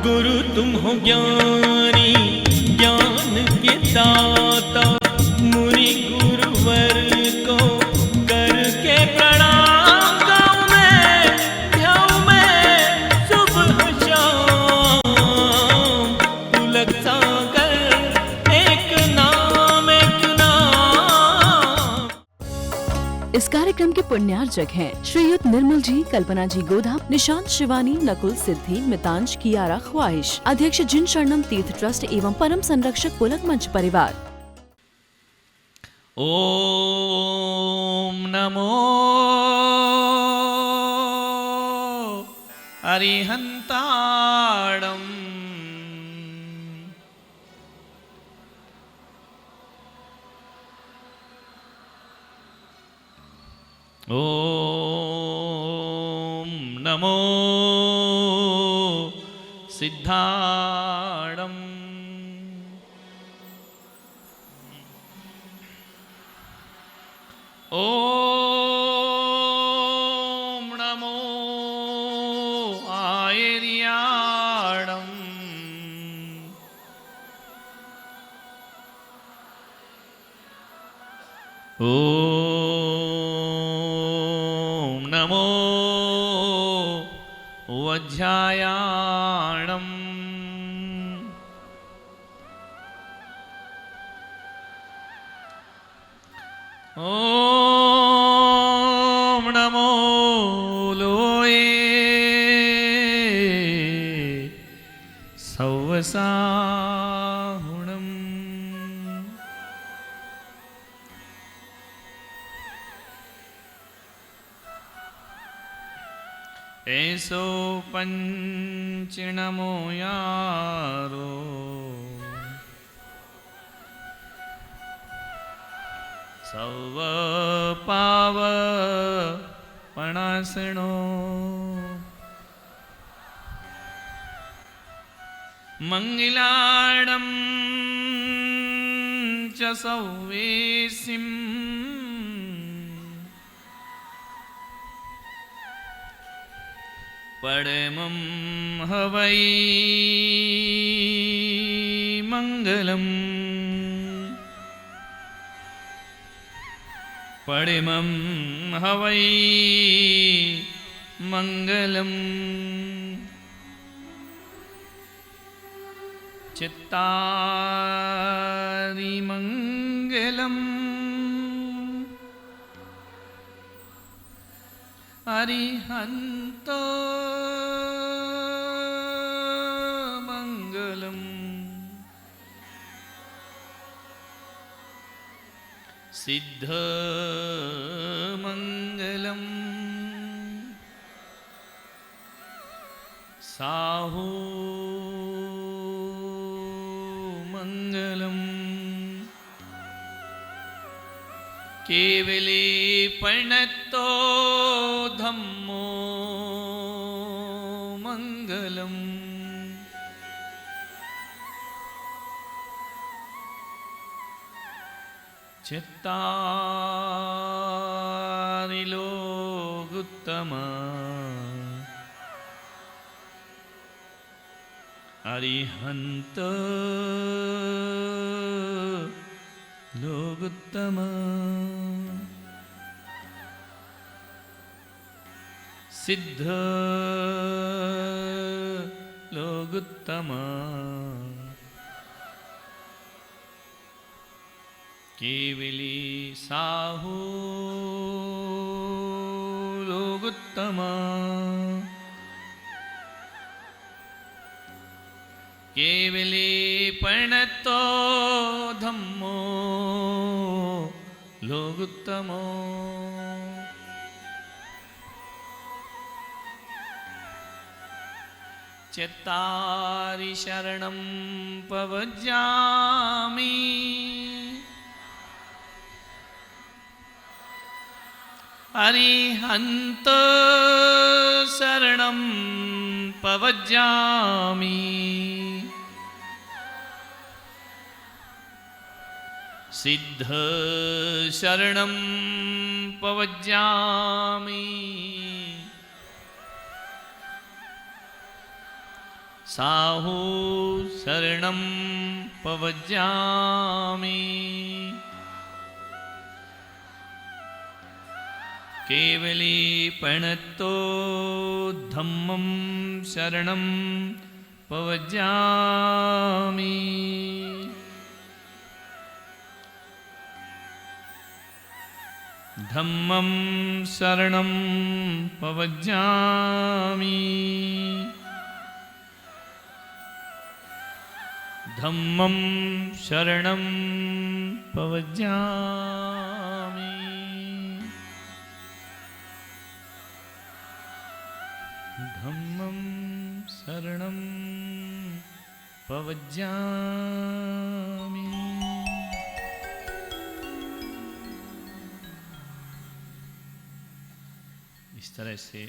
गुरु तुम हो ज्ञानी ज्ञान के दाता, मुनि गुरुवर को करके प्रणाम गाऊं मैं, ध्याऊं मैं सुबह शाम। पुलक सागर एक नाम एक नाम। इस कार्यक्रम के पुण्यार्चक हैं श्रीयुत निर्मल जी, कल्पना जी गोधा, निशांत शिवानी, नकुल सिद्धि, मितांश कियारा ख्वाहिश, अध्यक्ष जिन शरणम तीर्थ ट्रस्ट एवं परम संरक्षक पुलक मंच परिवार। ओम नमो अरिहंताणम्। ओम नमो सिद्धाणम्। ओम नमो आयर्याणम्। ओम नमो वज्रायाणम्। ओम नमो लोये सौवसाहुणम्। ऐसो पंचनमो यारो सौव पाव पणासणो। मंगलाणं च सौवेसिम् परमं हवै मंगलम्। परमं हवै मंगलम्। चित्तारि मंगलम् अरिहंत मंगलम्। सिद्ध मंगलम् साहू मंगलम्। केवले परिणतो धम्मो मंगलम्। चित्तारि लोगुत्तमा अरिहंत लोगुत्तमा। सिद्ध लोगुत्तमा। केवली साहू लोगुत्तमा। केवले परिणतो धम्मो लोगुत्तमो। चत्तारि शरणं पवज्जामि अरिहंत शरणं पवज्जामि। सिद्ध शरणं पवज्जामि। साहू शरणं पवज्जामि केवली प्रणतो धम्मं शरणं पवज्जामि धम्मं शरणं पवज्जामि धम्मं शरणं पवज्जामि धम्मं शरणं पवज्जामि। इस तरह से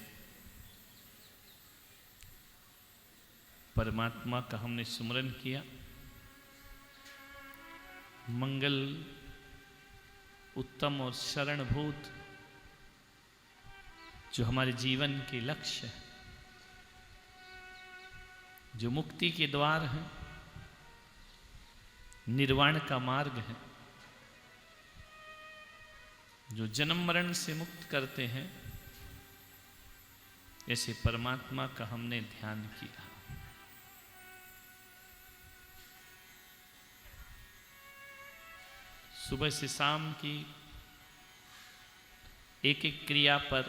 परमात्मा का हमने सुमरन किया। मंगल उत्तम और शरणभूत जो हमारे जीवन के लक्ष्य है, जो मुक्ति के द्वार हैं, निर्वाण का मार्ग है, जो जन्म मरण से मुक्त करते हैं, ऐसे परमात्मा का हमने ध्यान किया। सुबह से शाम की एक एक क्रिया पर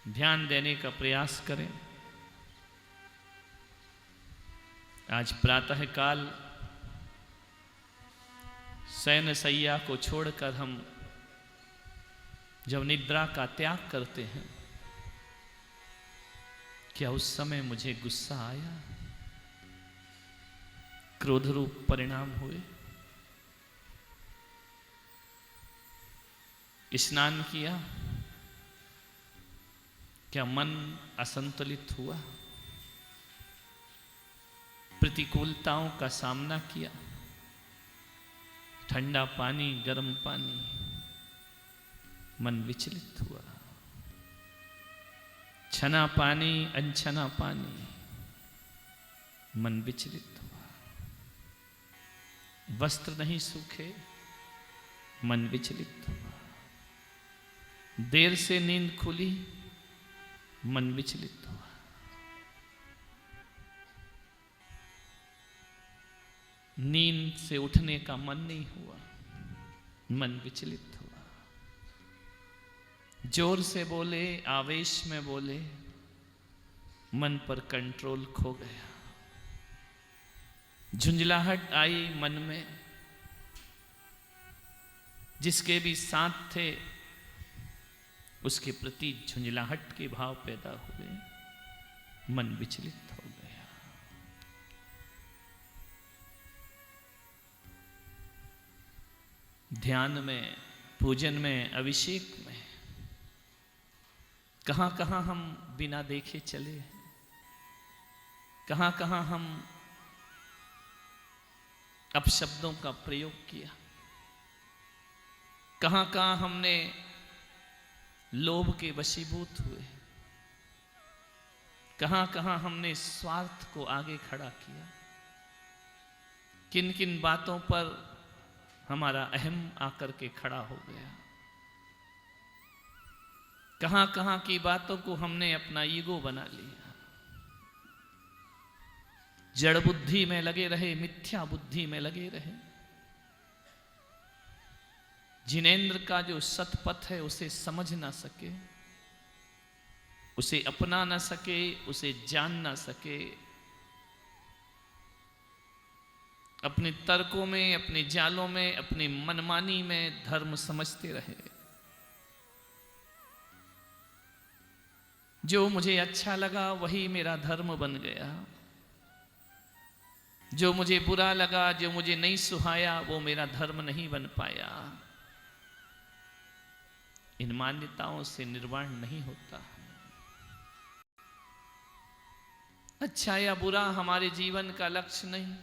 ध्यान देने का प्रयास करें। आज प्रातः काल शयन सैया को छोड़कर हम जब निद्रा का त्याग करते हैं, क्या उस समय मुझे गुस्सा आया, क्रोध रूप परिणाम हुए? स्नान किया, क्या मन असंतुलित हुआ? प्रतिकूलताओं का सामना किया, ठंडा पानी, गर्म पानी, मन विचलित हुआ। छना पानी, अनछना पानी, मन विचलित हुआ। वस्त्र नहीं सूखे, मन विचलित हुआ। देर से नींद खुली, मन विचलित हुआ। नींद से उठने का मन नहीं हुआ, मन विचलित हुआ। जोर से बोले, आवेश में बोले, मन पर कंट्रोल खो गया। झुंझलाहट आई मन में, जिसके भी साथ थे उसके प्रति झुंझलाहट के भाव पैदा हुए, मन विचलित हो गया। ध्यान में, पूजन में, अभिषेक में कहां कहां हम बिना देखे चले, कहां कहां हम अपशब्दों का प्रयोग किया, कहां कहां हमने लोभ के वशीभूत हुए, कहां कहां हमने स्वार्थ को आगे खड़ा किया, किन किन बातों पर हमारा अहम आकर के खड़ा हो गया, कहां कहां की बातों को हमने अपना ईगो बना लिया। जड़ बुद्धि में लगे रहे, मिथ्या बुद्धि में लगे रहे। जिनेंद्र का जो सतपथ है उसे समझ ना सके, उसे अपना ना सके, उसे जान ना सके, अपने तर्कों में, अपने जालों में, अपनी मनमानी में धर्म समझते रहे। जो मुझे अच्छा लगा वही मेरा धर्म बन गया, जो मुझे बुरा लगा, जो मुझे नहीं सुहाया, वो मेरा धर्म नहीं बन पाया। इन मान्यताओं से निर्वाण नहीं होता। अच्छा या बुरा हमारे जीवन का लक्ष्य नहीं,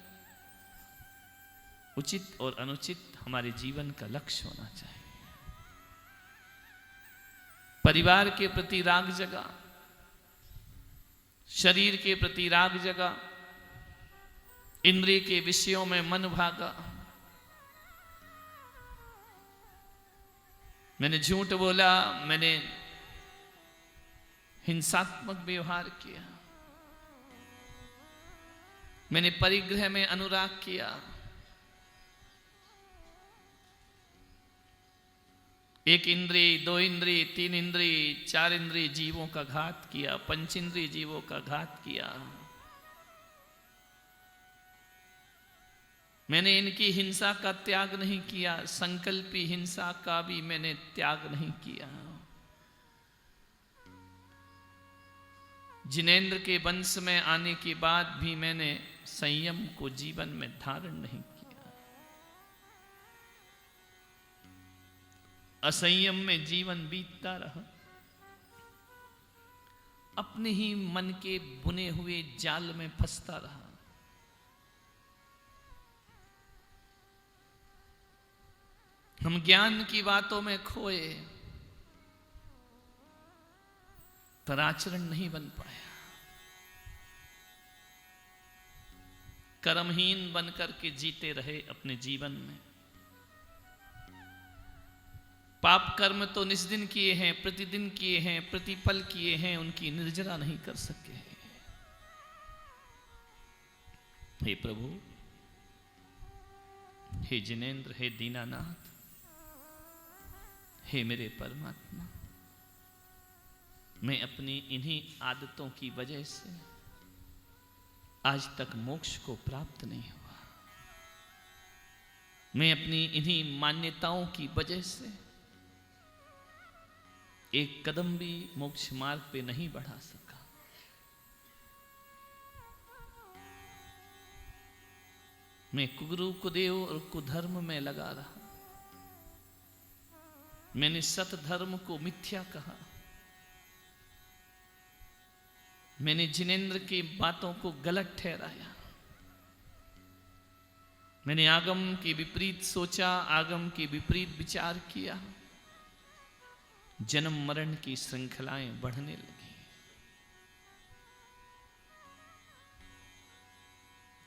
उचित और अनुचित हमारे जीवन का लक्ष्य होना चाहिए। परिवार के प्रति राग जगा, शरीर के प्रति राग जगा, इंद्रिय के विषयों में मन भागा, मैंने झूठ बोला, मैंने हिंसात्मक व्यवहार किया, मैंने परिग्रह में अनुराग किया, एक इंद्रिय, दो इंद्रिय, तीन इंद्रिय, चार इंद्रिय जीवों का घात किया, पंचेंद्रिय जीवों का घात किया। मैंने इनकी हिंसा का त्याग नहीं किया, संकल्पी हिंसा का भी मैंने त्याग नहीं किया। जिनेंद्र के वंश में आने के बाद भी मैंने संयम को जीवन में धारण नहीं किया। असंयम में जीवन बीतता रहा, अपने ही मन के बुने हुए जाल में फंसता रहा। हम ज्ञान की बातों में खोए पर आचरण नहीं बन पाया। कर्महीन बनकर के जीते रहे अपने जीवन में। पाप कर्म तो निस्दिन किए हैं, प्रतिदिन किए हैं, प्रतिपल किए हैं, उनकी निर्जरा नहीं कर सके। हे प्रभु, हे जिनेंद्र, हे दीनानाथ, हे मेरे परमात्मा, मैं अपनी इन्हीं आदतों की वजह से आज तक मोक्ष को प्राप्त नहीं हुआ। मैं अपनी इन्हीं मान्यताओं की वजह से एक कदम भी मोक्ष मार्ग पे नहीं बढ़ा सका। मैं कुगुरु कुदेव और कुधर्म में लगा रहा। मैंने सत धर्म को मिथ्या कहा। मैंने जिनेंद्र की बातों को गलत ठहराया। मैंने आगम के विपरीत सोचा, आगम के विपरीत विचार किया। जन्म मरण की श्रृंखलाएं बढ़ने लगी।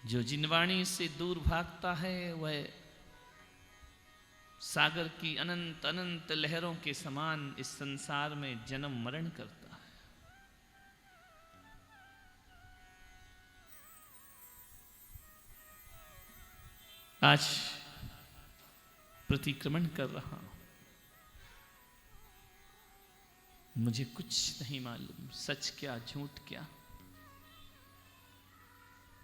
जो जिनवाणी से दूर भागता है वह सागर की अनंत अनंत लहरों के समान इस संसार में जन्म मरण करता है। आज प्रतिक्रमण कर रहा हूं, मुझे कुछ नहीं मालूम सच क्या झूठ क्या।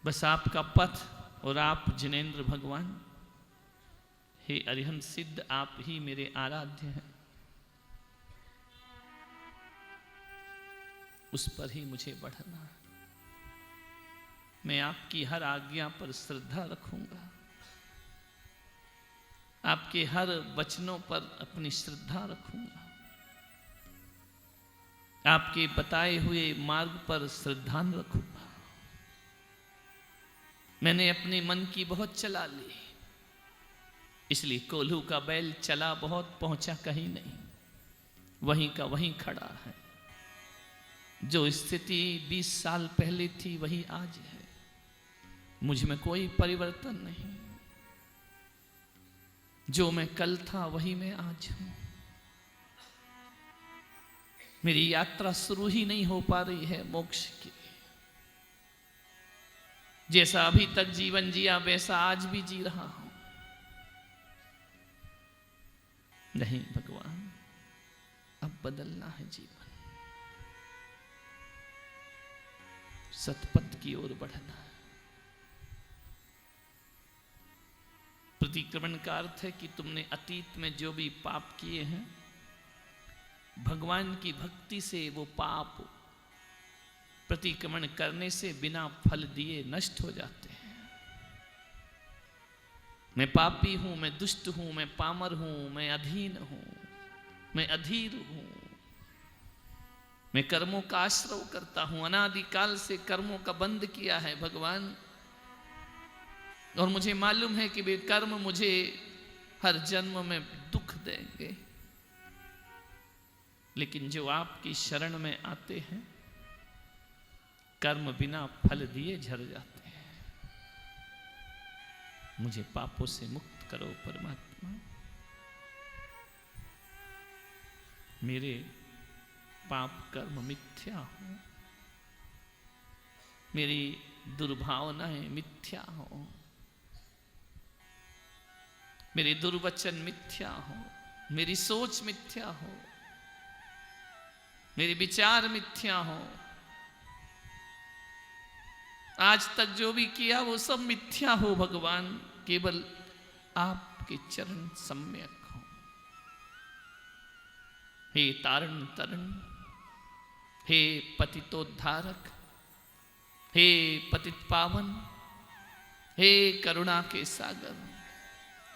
बस आपका पथ और आप जिनेंद्र भगवान, हे अरिहंत सिद्ध, आप ही मेरे आराध्य हैं। उस पर ही मुझे बढ़ना है। मैं आपकी हर आज्ञा पर श्रद्धा रखूंगा। आपके हर वचनों पर अपनी श्रद्धा रखूंगा। आपके बताए हुए मार्ग पर श्रद्धा रखूंगा। मैंने अपने मन की बहुत चला ली, इसलिए कोल्हू का बैल चला बहुत, पहुंचा कहीं नहीं, वहीं का वहीं खड़ा है। जो स्थिति 20 साल पहले थी वही आज है। मुझ में कोई परिवर्तन नहीं। जो मैं कल था वही मैं आज हूं। मेरी यात्रा शुरू ही नहीं हो पा रही है मोक्ष की। जैसा अभी तक जीवन जिया वैसा आज भी जी रहा हूं। नहीं भगवान, अब बदलना है जीवन। सतपथ की ओर बढ़ना है। प्रतिक्रमण का अर्थ है कि तुमने अतीत में जो भी पाप किए हैं, भगवान की भक्ति से वो पाप प्रतिक्रमण करने से बिना फल दिए नष्ट हो जाते हैं। मैं पापी हूं, मैं दुष्ट हूं, मैं पामर हूं, मैं अधीन हूं, मैं अधीर हूं, मैं कर्मों का आश्रय करता हूं, अनादिकाल से कर्मों का बंद किया है भगवान। और मुझे मालूम है कि वे कर्म मुझे हर जन्म में दुख देंगे, लेकिन जो आपकी शरण में आते हैं कर्म बिना फल दिए झड़ जाते हैं। मुझे पापों से मुक्त करो परमात्मा। मेरे पाप कर्म मिथ्या हो, मेरी दुर्भावनाएं मिथ्या हो, मेरे दुर्वचन मिथ्या हो, मेरी सोच मिथ्या हो, मेरे विचार मिथ्या हो। आज तक जो भी किया वो सब मिथ्या हो भगवान, केवल आपके चरण सम्यक हो। हे तारण तरण, हे पतितोद्धारक, हे पतित पावन, हे करुणा के सागर,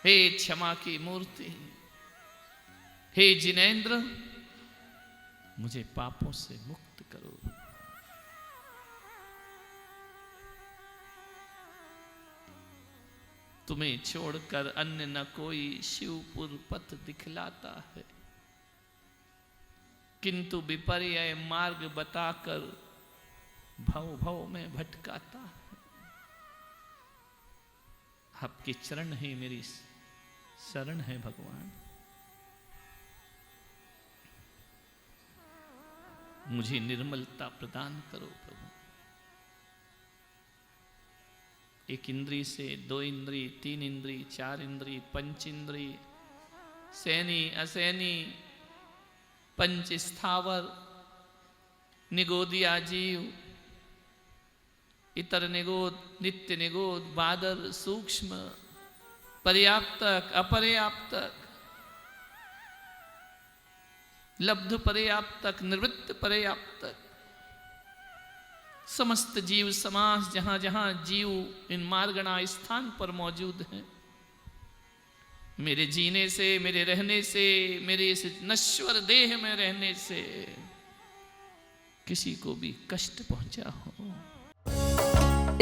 हे क्षमा की मूर्ति, हे जिनेंद्र, मुझे पापों से मुक्त करो। तुम्हें छोड़कर अन्य न कोई शिवपुर पथ दिखलाता है, किंतु विपर्य मार्ग बताकर भव भव में भटकाता है। आपके चरण ही मेरी शरण है भगवान। मुझे निर्मलता प्रदान करो प्रभु। एक इंद्री से 2 इंद्री, 3 इंद्री, 4 इंद्री, 5 इंद्री, सैनी असैनी, पंच स्थावर, निगोदिया जीव, इतर निगोद, नित्य निगोद, बादल, सूक्ष्म, पर्याप्तक, अपर्याप्तक, लब्ध पर्याप्तक, निवृत्त पर्याप्तक, समस्त जीव समाज जहां जहां जीव इन मार्गणा स्थान पर मौजूद हैं, मेरे जीने से, मेरे रहने से, मेरे इस नश्वर देह में रहने से किसी को भी कष्ट पहुंचा हो।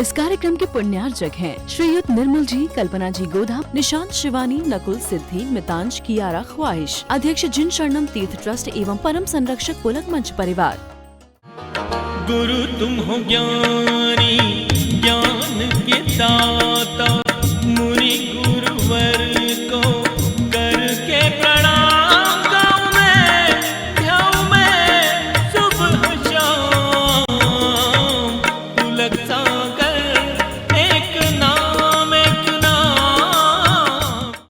इस कार्यक्रम के पुण्यार्चक हैं श्रीयुत निर्मल जी, कल्पना जी गोधा, निशांत शिवानी, नकुल सिद्धि, मितांश कियारा ख्वाहिश, अध्यक्ष जिन शरणम तीर्थ ट्रस्ट एवं परम संरक्षक पुलक मंच परिवार। गुरु तुम हो ज्ञानी, ज्ञान के दाता, मुनि